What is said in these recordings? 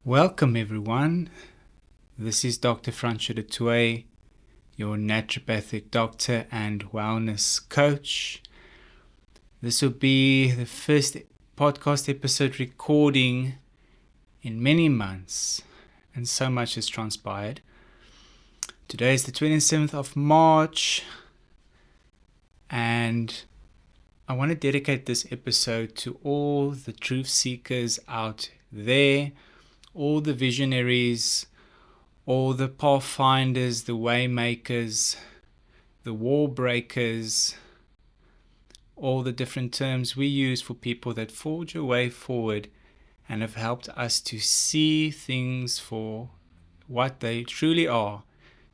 Welcome everyone. This is Dr. Francois du Toit, your naturopathic doctor and wellness coach. This will be the first podcast episode recording in many months, and so much has transpired. Today is the 27th of March, and I want to dedicate this episode to all the truth seekers out there, all the visionaries, all the pathfinders, the way makers, the wall breakers, all the different terms we use for people that forge a way forward and have helped us to see things for what they truly are,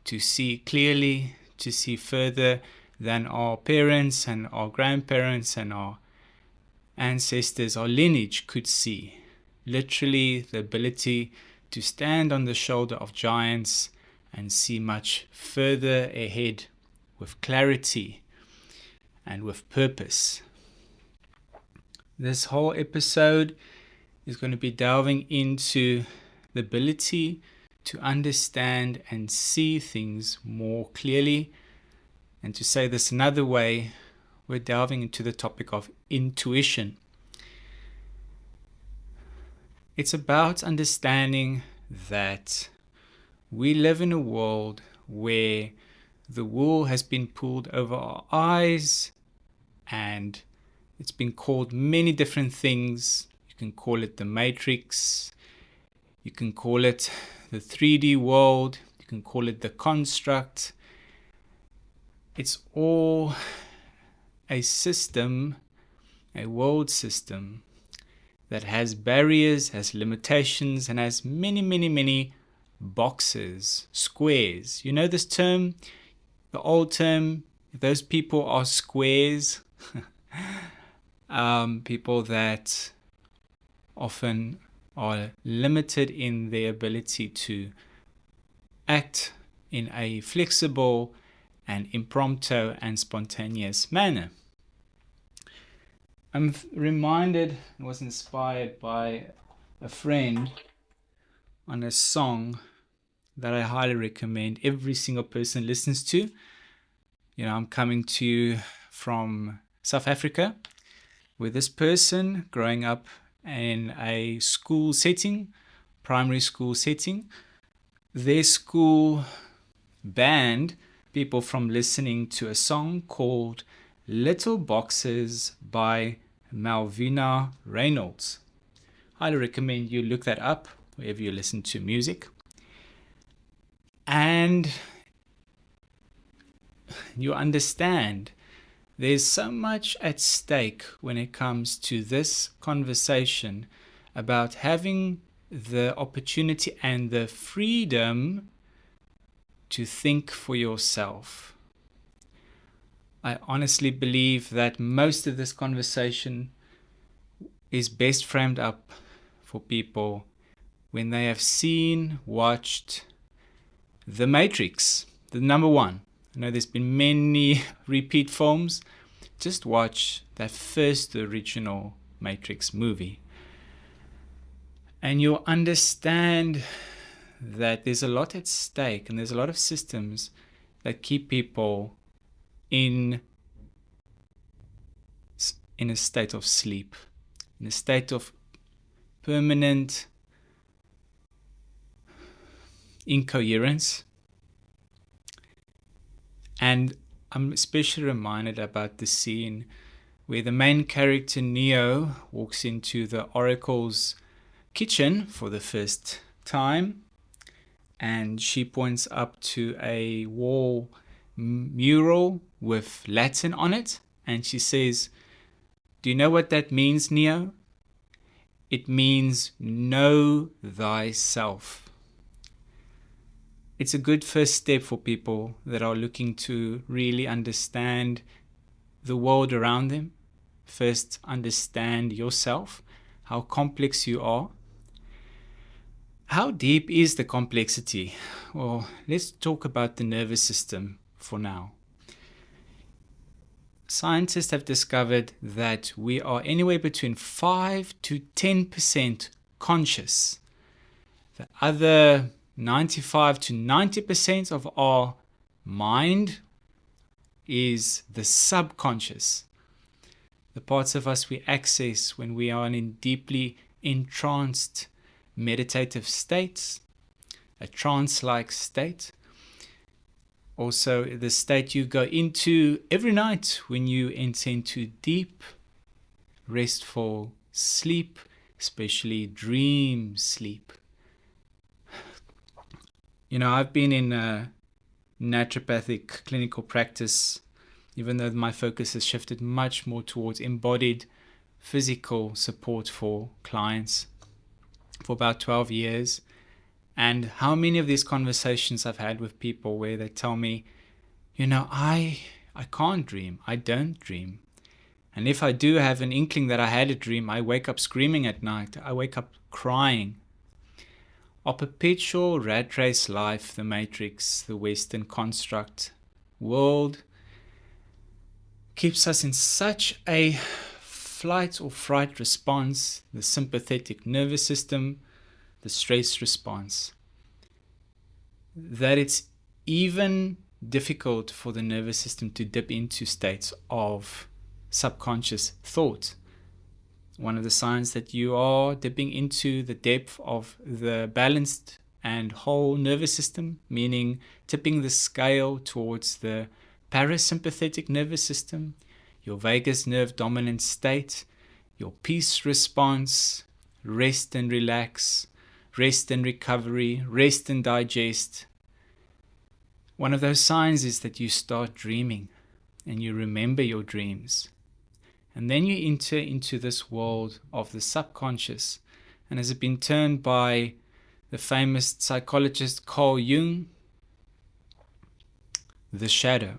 to see clearly, to see further than our parents and our grandparents and our ancestors, our lineage could see. Literally the ability to stand on the shoulder of giants and see much further ahead with clarity and with purpose. This whole episode is going to be delving into the ability to understand and see things more clearly. And to say this another way, we're delving into the topic of intuition. It's about understanding that we live in a world where the wool has been pulled over our eyes, and it's been called many different things. You can call it the Matrix, you can call it the 3D world, you can call it the construct. It's all a system, a world system that has barriers, has limitations, and has many boxes, squares. You know this term, the old term, those people are squares. People that often are limited in their ability to act in a flexible and impromptu and spontaneous manner. I'm reminded, I was inspired by a friend on a song that I highly recommend every single person listens to. You know, I'm coming to you from South Africa, where this person growing up in a school setting, primary school setting, their school banned people from listening to a song called Little Boxes by Malvina Reynolds. Highly recommend you look that up wherever you listen to music. And you understand there's so much at stake when it comes to this conversation about having the opportunity and the freedom to think for yourself. I honestly believe that most of this conversation is best framed up for people when they have watched The Matrix, the number one. I know there's been many repeat films. Just watch that first original Matrix movie, and you'll understand that there's a lot at stake, and there's a lot of systems that keep people in a state of sleep, in a state of permanent incoherence. And I'm especially reminded about the scene where the main character Neo walks into the Oracle's kitchen for the first time, and she points up to a wall mural with Latin on it, and she says, "Do you know what that means, Neo? It means know thyself." It's a good first step for people that are looking to really understand the world around them. First, understand yourself, how complex you are. How deep is the complexity? Well, let's talk about the nervous system for now. Scientists have discovered that we are anywhere between 5 to 10% conscious. The other 95 to 90% of our mind is the subconscious. The parts of us we access when we are in deeply entranced meditative states, a trance-like state. Also, the state you go into every night when you enter into deep, restful sleep, especially dream sleep. I've been in a naturopathic clinical practice, even though my focus has shifted much more towards embodied physical support for clients for about 12 years. And how many of these conversations I've had with people where they tell me, I can't dream. I don't dream. And if I do have an inkling that I had a dream, I wake up screaming at night. I wake up crying. Our perpetual rat race life, the matrix, the Western construct world, keeps us in such a flight or fright response, the sympathetic nervous system, the stress response, that it's even difficult for the nervous system to dip into states of subconscious thought. One of the signs that you are dipping into the depth of the balanced and whole nervous system, meaning tipping the scale towards the parasympathetic nervous system, your vagus nerve dominant state, your peace response, rest and relax, rest and recovery, rest and digest. One of those signs is that you start dreaming and you remember your dreams. And then you enter into this world of the subconscious. And has it been termed by the famous psychologist Carl Jung, the shadow.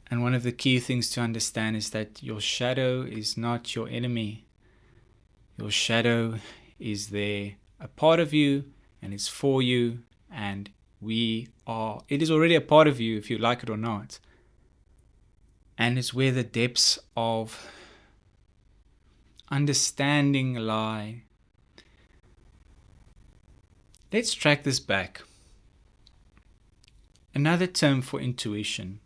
And one of the key things to understand is that your shadow is not your enemy. Your shadow is there, a part of you, and it's for you, and it is already a part of you if you like it or not. And it's where the depths of understanding lie. Let's track this back. Another term for intuition.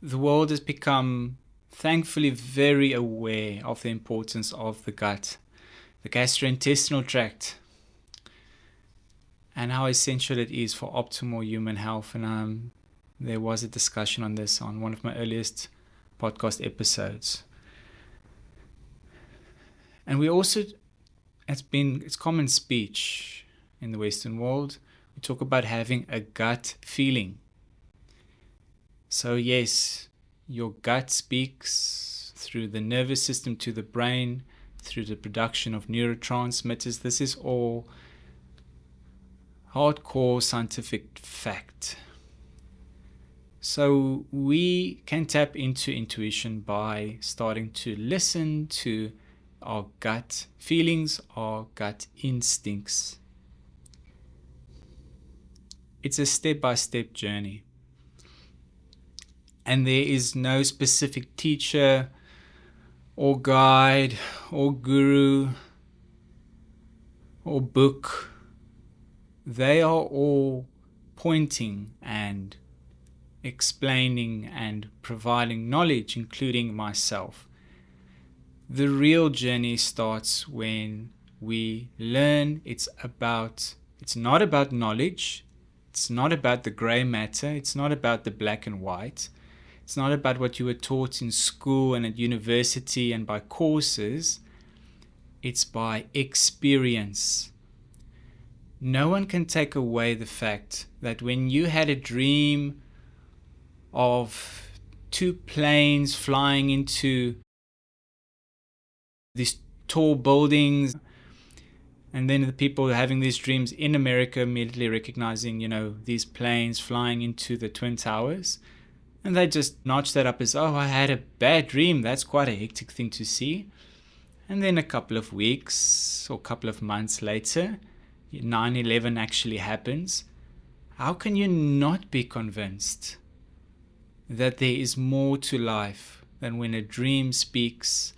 The world has become, thankfully, very aware of the importance of the gut, the gastrointestinal tract, and how essential it is for optimal human health. And there was a discussion on this on one of my earliest podcast episodes. And we also, it's common speech in the Western world. We talk about having a gut feeling. So yes, your gut speaks through the nervous system to the brain, through the production of neurotransmitters. This is all hardcore scientific fact. So we can tap into intuition by starting to listen to our gut feelings, our gut instincts. It's a step-by-step journey. And there is no specific teacher or guide or guru or book. They are all pointing and explaining and providing knowledge, including myself. The real journey starts when we learn. It's not about knowledge. It's not about the gray matter. It's not about the black and white. It's not about what you were taught in school and at university and by courses. It's by experience. No one can take away the fact that when you had a dream of two planes flying into these tall buildings, and then the people having these dreams in America immediately recognizing, these planes flying into the Twin Towers, and they just notch that up as, I had a bad dream. That's quite a hectic thing to see. And then a couple of weeks or a couple of months later, 9/11 actually happens. How can you not be convinced that there is more to life than when a dream speaks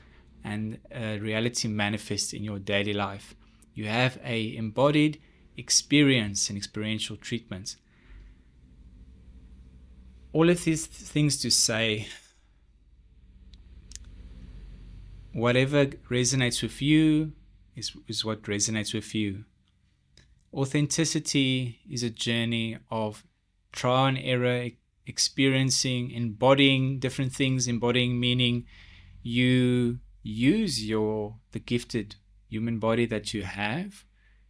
and reality manifests in your daily life. You have a embodied experience and experiential treatment. All of these things to say, whatever resonates with you is what resonates with you. Authenticity is a journey of trial and error, experiencing, embodying different things, embodying meaning you use the gifted human body that you have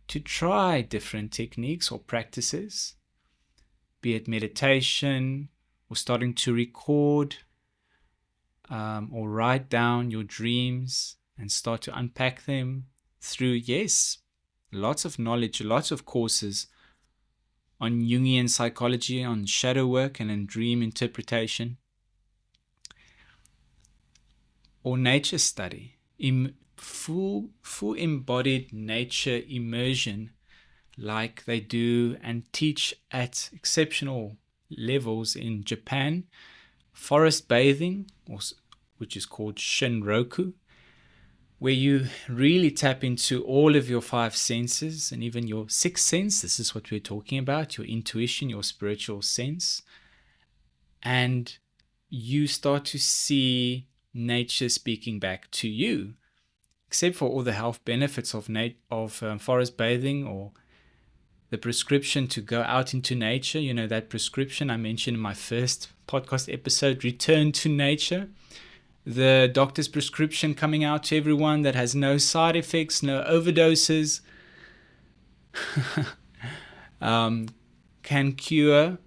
to try different techniques or practices, be it meditation or starting to record or write down your dreams and start to unpack them through, yes, lots of knowledge, lots of courses on Jungian psychology, on shadow work and in dream interpretation, or nature study, full embodied nature immersion like they do and teach at exceptional levels in Japan, forest bathing, which is called Shinroku, where you really tap into all of your 5 senses and even your 6th sense. This is what we're talking about, your intuition, your spiritual sense. And you start to see nature speaking back to you, except for all the health benefits of forest bathing or the prescription to go out into nature. You know, that prescription I mentioned in my first podcast episode, Return to Nature. The doctor's prescription coming out to everyone that has no side effects, no overdoses, can cure,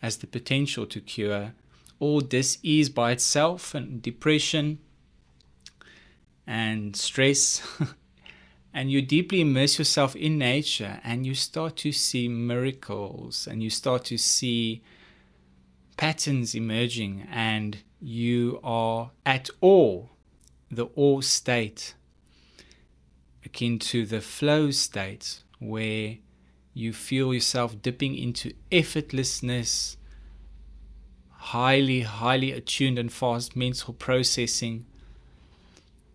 has the potential to cure all dis-ease by itself, and depression and stress. And you deeply immerse yourself in nature and you start to see miracles and you start to see patterns emerging, and you are at awe, the awe state, akin to the flow state, where you feel yourself dipping into effortlessness, highly attuned and fast mental processing.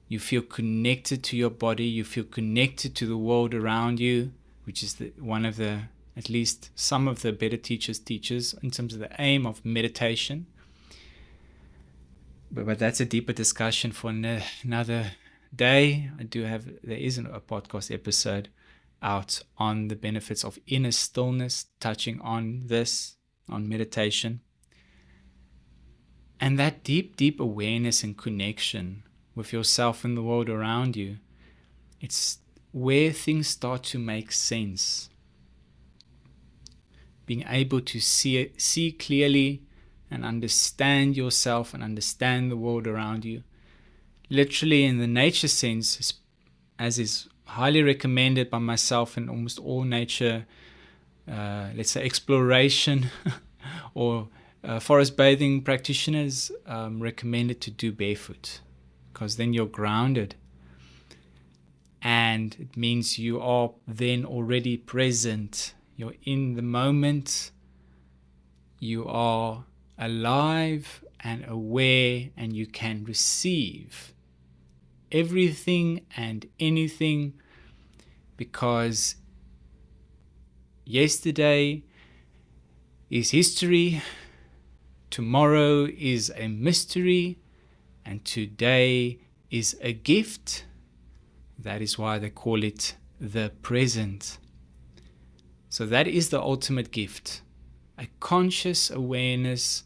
You feel connected to your body, you feel connected to the world around you, which is one of the, at least some of the better teachers in terms of the aim of meditation. But that's a deeper discussion for another day. There isn't a podcast episode out on the benefits of inner stillness, touching on this, on meditation. And that deep awareness and connection with yourself and the world around you, it's where things start to make sense. Being able to see clearly and understand yourself and understand the world around you. Literally in the nature sense, as is highly recommended by myself and almost all nature, let's say exploration or forest bathing practitioners recommended to do barefoot, because then you're grounded. And it means you are then already present. You're in the moment. You are alive and aware, and you can receive everything and anything, because yesterday is history, tomorrow is a mystery, and today is a gift. That is why they call it the present. So that is the ultimate gift, a conscious awareness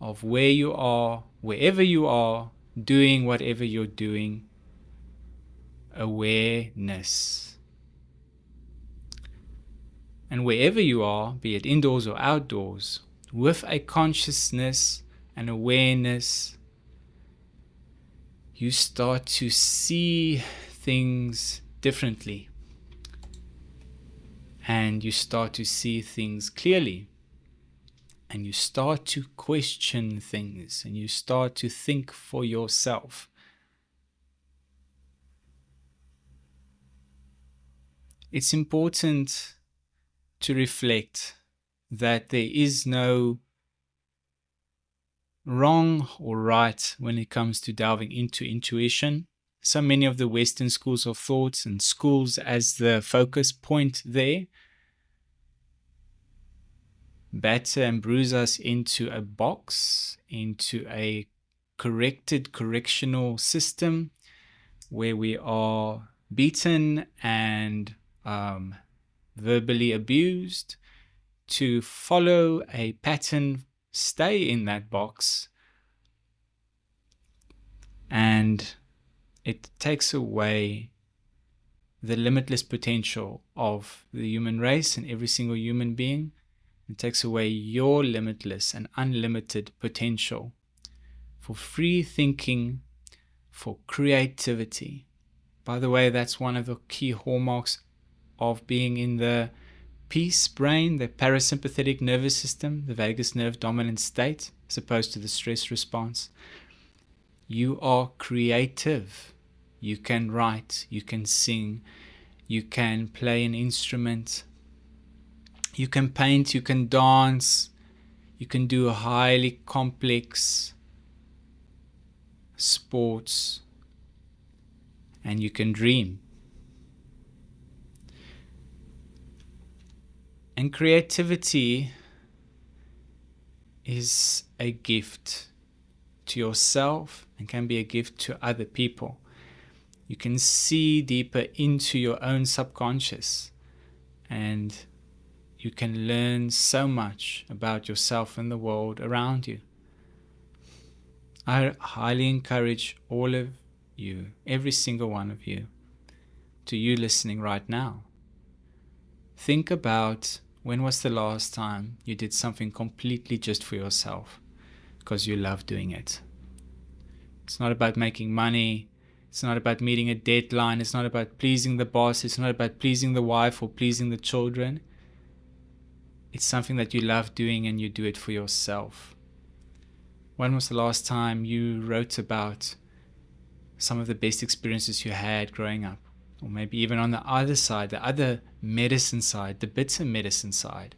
of where you are, wherever you are, doing whatever you're doing. Awareness. And wherever you are, be it indoors or outdoors, with a consciousness and awareness, you start to see things differently. And you start to see things clearly. And you start to question things. And you start to think for yourself. It's important to reflect that there is no wrong or right when it comes to delving into intuition. so many of the Western schools of thoughts and schools as the focus point there batter and bruise us into a box, into a correctional system where we are beaten and verbally abused, to follow a pattern, stay in that box, and it takes away the limitless potential of the human race and every single human being. It takes away your limitless and unlimited potential for free thinking, for creativity. By the way, that's one of the key hallmarks of being in the peace brain, the parasympathetic nervous system, the vagus nerve dominant state, as opposed to the stress response. You are creative. You can write, you can sing, you can play an instrument, you can paint, you can dance, you can do highly complex sports, and you can dream. And creativity is a gift to yourself and can be a gift to other people. You can see deeper into your own subconscious, and you can learn so much about yourself and the world around you. I highly encourage all of you, every single one of you, to you listening right now. Think about when was the last time you did something completely just for yourself because you love doing it. It's not about making money. It's not about meeting a deadline. It's not about pleasing the boss. It's not about pleasing the wife or pleasing the children. It's something that you love doing and you do it for yourself. When was the last time you wrote about some of the best experiences you had growing up? Or maybe even on the other side, the other medicine side, the bitter medicine side.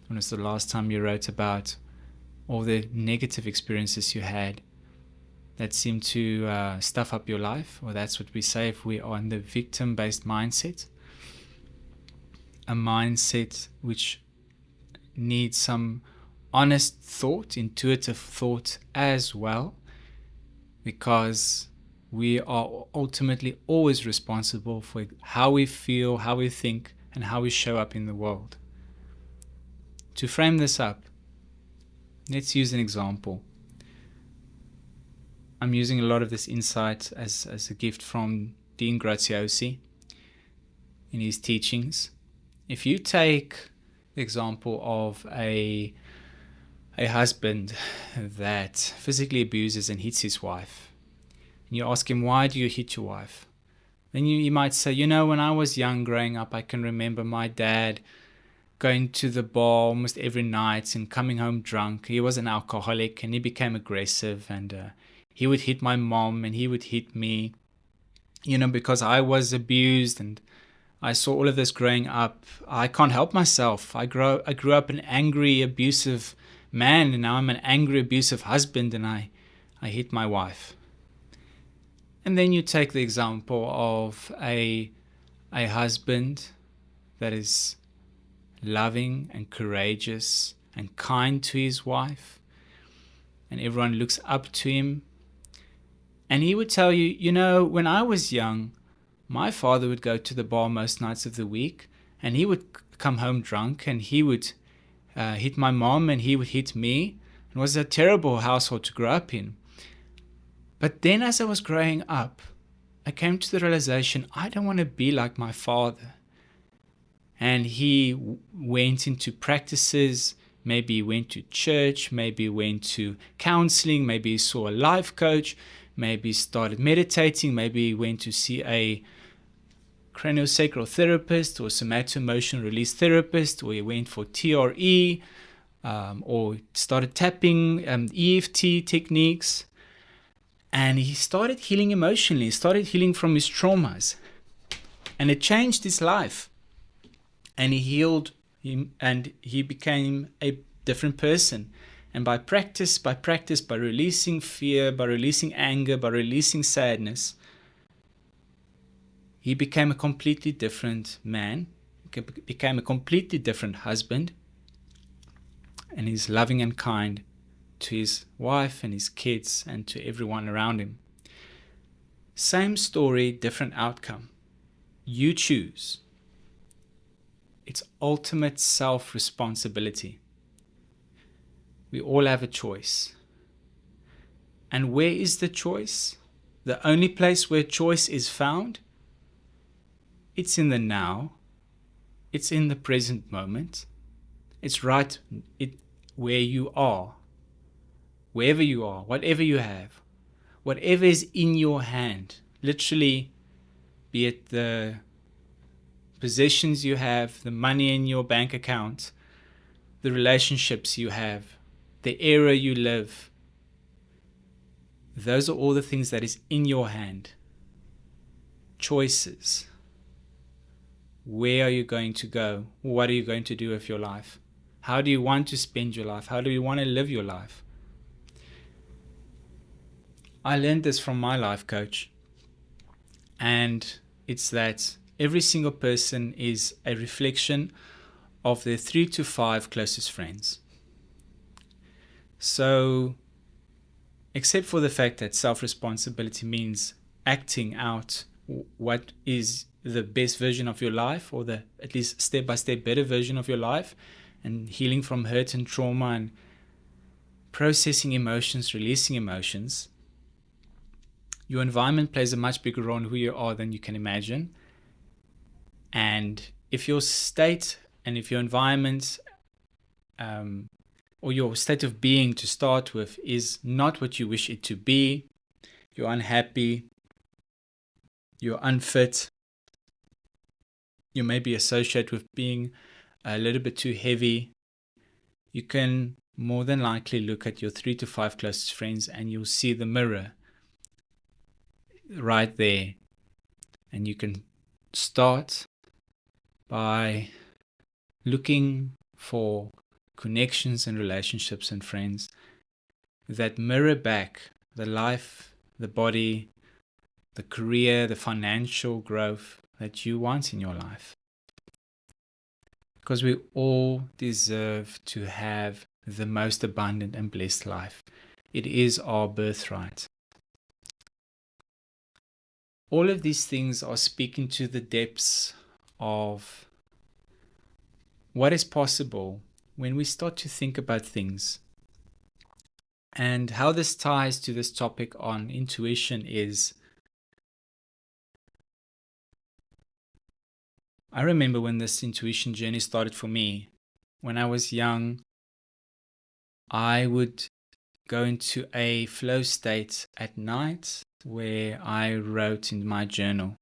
When was the last time you wrote about all the negative experiences you had that seem to stuff up your life? Or that's what we say if we are in the victim-based mindset. A mindset which needs some honest thought, intuitive thought as well, because we are ultimately always responsible for how we feel, how we think, and how we show up in the world. To frame this up, let's use an example. I'm using a lot of this insight as a gift from Dean Graziosi in his teachings. If you take the example of a husband that physically abuses and hits his wife, and you ask him, why do you hit your wife? Then you might say, when I was young growing up, I can remember my dad going to the bar almost every night and coming home drunk. He was an alcoholic and he became aggressive, and he would hit my mom and he would hit me, because I was abused, and I saw all of this growing up. I can't help myself. I grew up an angry, abusive man, and now I'm an angry, abusive husband, and I hit my wife. And then you take the example of a husband that is loving and courageous and kind to his wife, and everyone looks up to him. And he would tell you, when I was young, my father would go to the bar most nights of the week, and he would come home drunk, and he would hit my mom, and he would hit me. It was a terrible household to grow up in. But then as I was growing up, I came to the realization, I don't want to be like my father. And he went into practices. Maybe he went to church, maybe he went to counseling, maybe he saw a life coach, maybe he started meditating, maybe he went to see a craniosacral therapist or somato-emotional release therapist, or he went for TRE, or started tapping EFT techniques. And he started healing emotionally, started healing from his traumas. And it changed his life. And he healed him, and he became a different person. And by practice, by releasing fear, by releasing anger, by releasing sadness, he became a completely different man, became a completely different husband, and he's loving and kind to his wife and his kids and to everyone around him. Same story, different outcome. You choose. It's ultimate self-responsibility. We all have a choice. And where is the choice? The only place where choice is found? It's in the now. It's in the present moment. It's right where you are. Wherever you are, whatever you have, whatever is in your hand, literally, be it the possessions you have, the money in your bank account, the relationships you have, the era you live, those are all the things that is in your hand. Choices. Where are you going to go? What are you going to do with your life? How do you want to spend your life? How do you want to live your life? I learned this from my life coach, and it's that every single person is a reflection of their 3 to 5 closest friends. So, except for the fact that self-responsibility means acting out what is the best version of your life, or the at least step-by-step better version of your life, and healing from hurt and trauma and processing emotions, releasing emotions, your environment plays a much bigger role in who you are than you can imagine. And if your state and if your environment or your state of being to start with is not what you wish it to be, you're unhappy, you're unfit, you may be associated with being a little bit too heavy, you can more than likely look at your 3 to 5 closest friends and you'll see the mirror right there. And you can start by looking for connections and relationships and friends that mirror back the life, the body, the career, the financial growth that you want in your life. Because we all deserve to have the most abundant and blessed life. It is our birthright. All of these things are speaking to the depths of what is possible when we start to think about things. And how this ties to this topic on intuition is, I remember when this intuition journey started for me. When I was young, I would go into a flow state at night where I wrote in my journal.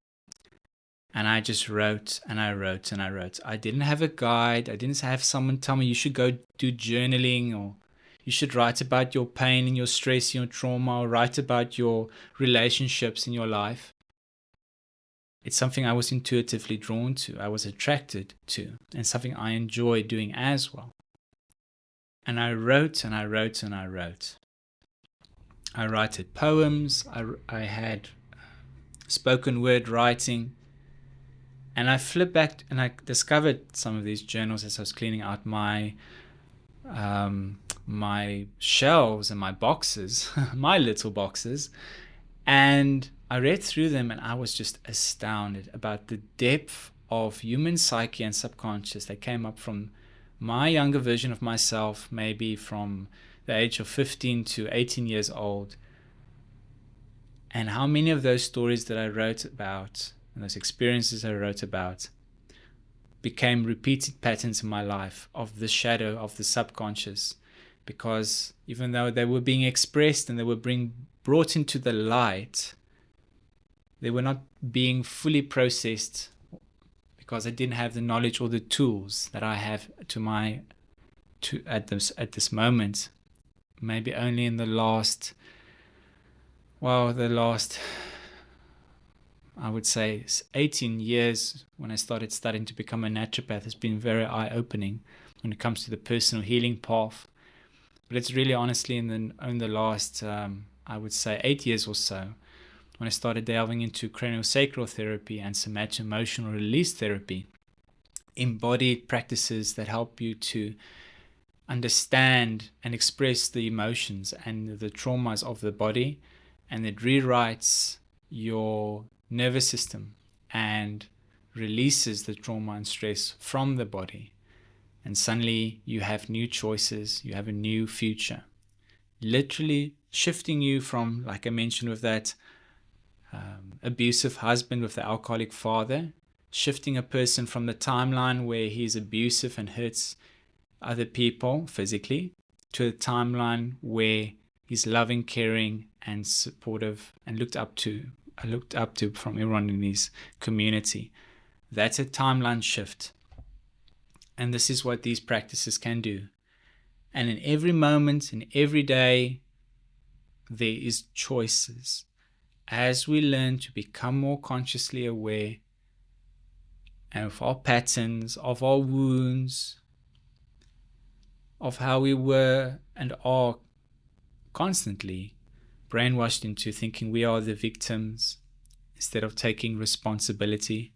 And I just wrote and I wrote and I wrote. I didn't have a guide. I didn't have someone tell me you should go do journaling, or you should write about your pain and your stress and your trauma, or write about your relationships in your life. It's something I was intuitively drawn to. I was attracted to, and something I enjoy doing as well. And I wrote and I wrote and I wrote. I wrote poems. I had spoken word writing. And I flipped back and I discovered some of these journals as I was cleaning out my shelves and my boxes, my little boxes. And I read through them and I was just astounded about the depth of human psyche and subconscious that came up from my younger version of myself, maybe from the age of 15 to 18 years old. And how many of those stories that I wrote about and those experiences I wrote about became repeated patterns in my life of the shadow of the subconscious. Because even though they were being expressed and they were being brought into the light, they were not being fully processed because I didn't have the knowledge or the tools that I have at this moment. Maybe only in the last I would say 18 years, when I started studying to become a naturopath, has been very eye-opening when it comes to the personal healing path. But it's really honestly in the last, I would say 8 years or so, when I started delving into craniosacral therapy and somato-emotional release therapy, embodied practices that help you to understand and express the emotions and the traumas of the body, and it rewrites your nervous system and releases the trauma and stress from the body. And suddenly you have new choices, you have a new future. Literally shifting you from, like I mentioned, with that abusive husband with the alcoholic father, shifting a person from the timeline where he's abusive and hurts other people physically to a timeline where he's loving, caring, and supportive and looked up to from everyone in his community. That's a timeline shift. And this is what these practices can do. And in every moment, in every day, there is choices. As we learn to become more consciously aware of our patterns, of our wounds, of how we were and are constantly brainwashed into thinking we are the victims instead of taking responsibility,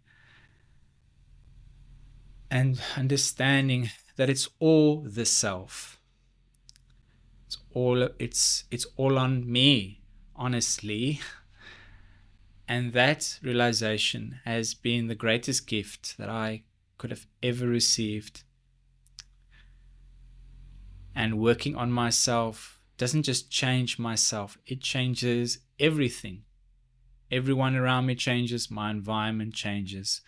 and understanding that it's all the self. It's all on me, honestly. And that realization has been the greatest gift that I could have ever received. And working on myself doesn't just change myself, it changes everything. Everyone around me changes, my environment changes.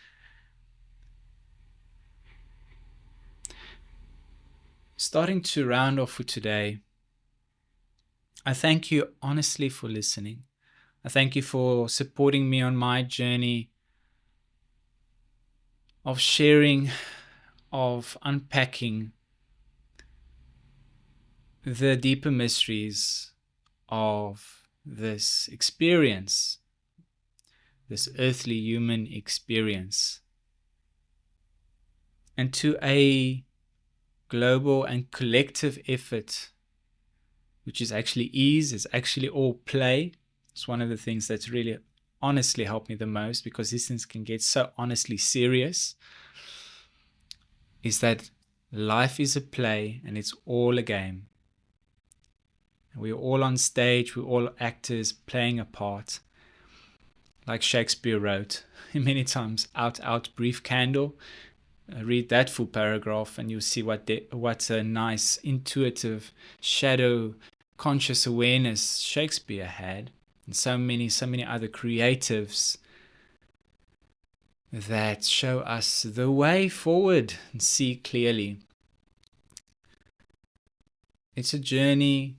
Starting to round off for today, I thank you honestly for listening. I thank you for supporting me on my journey of sharing, of unpacking the deeper mysteries of this experience, this earthly human experience, and to a global and collective effort, which is actually ease, is actually all play. It's one of the things that's really honestly helped me the most, because these things can get so honestly serious, is that life is a play and it's all a game. We're all on stage, we're all actors playing a part. Like Shakespeare wrote many times, out, brief candle. Read that full paragraph and you'll see what a nice, intuitive, shadow, conscious awareness Shakespeare had. And so many other creatives that show us the way forward and see clearly. It's a journey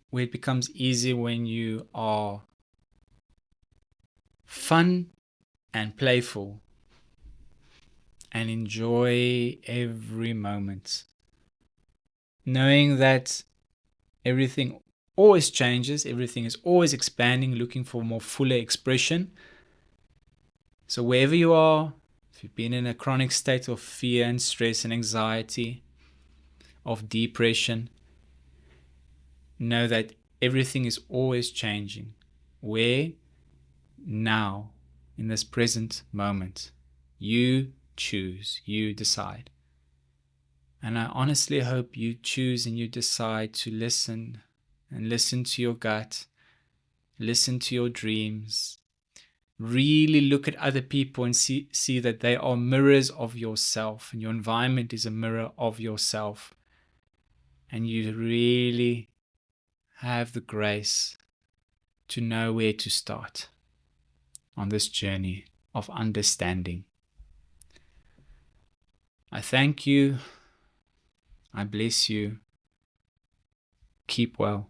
where it becomes easier when you are fun and playful and enjoy every moment, knowing that everything always changes, everything is always expanding, looking for more fuller expression. So wherever you are, if you've been in a chronic state of fear and stress and anxiety, of depression, know that everything is always changing. Where? Now, in this present moment. You choose, you decide. And I honestly hope you choose and you decide to listen, and listen to your gut, listen to your dreams, really look at other people and see that they are mirrors of yourself, and your environment is a mirror of yourself. And you really have the grace to know where to start on this journey of understanding. I thank you. I bless you. Keep well.